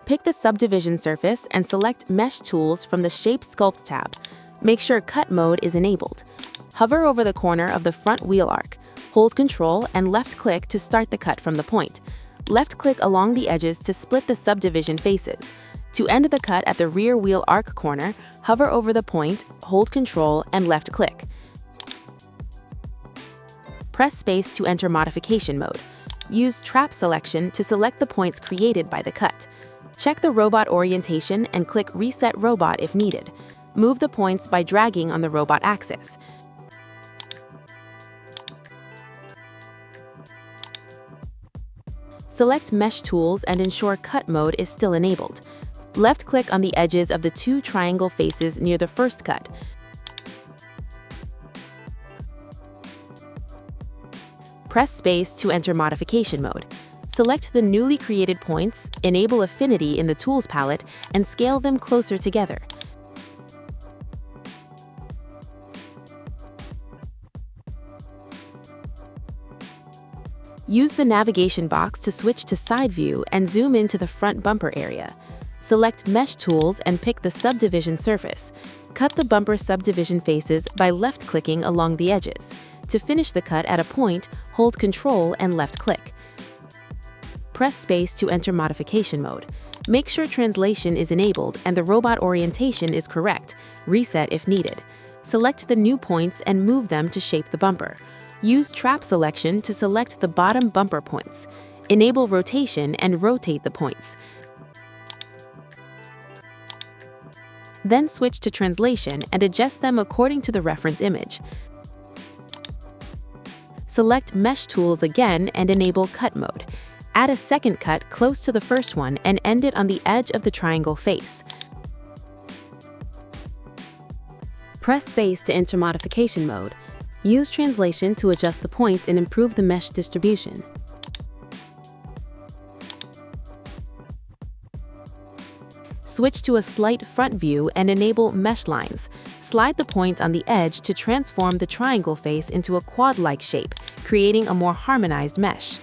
Pick the subdivision surface and select Mesh Tools from the Shape Sculpt tab. Make sure Cut mode is enabled. Hover over the corner of the front wheel arc. Hold Ctrl and left-click to start the cut from the point. Left-click along the edges to split the subdivision faces. To end the cut at the rear wheel arc corner, hover over the point, hold Ctrl and left-click. Press space to enter modification mode. Use Trap Selection to select the points created by the cut. Check the robot orientation and click Reset Robot if needed. Move the points by dragging on the robot axis. Select Mesh Tools and ensure Cut mode is still enabled. Left-click on the edges of the two triangle faces near the first cut. Press space to enter modification mode. Select the newly created points, enable Affinity in the Tools palette, and scale them closer together. Use the navigation box to switch to side view and zoom into the front bumper area. Select Mesh Tools and pick the subdivision surface. Cut the bumper subdivision faces by left-clicking along the edges. To finish the cut at a point, hold Ctrl and left-click. Press space to enter modification mode. Make sure translation is enabled and the robot orientation is correct. Reset if needed. Select the new points and move them to shape the bumper. Use Trap Selection to select the bottom bumper points. Enable rotation and rotate the points. Then switch to translation and adjust them according to the reference image. Select Mesh Tools again and enable Cut mode. Add a second cut close to the first one and end it on the edge of the triangle face. Press space to enter modification mode. Use translation to adjust the points and improve the mesh distribution. Switch to a slight front view and enable Mesh Lines. Slide the points on the edge to transform the triangle face into a quad-like shape, creating a more harmonized mesh.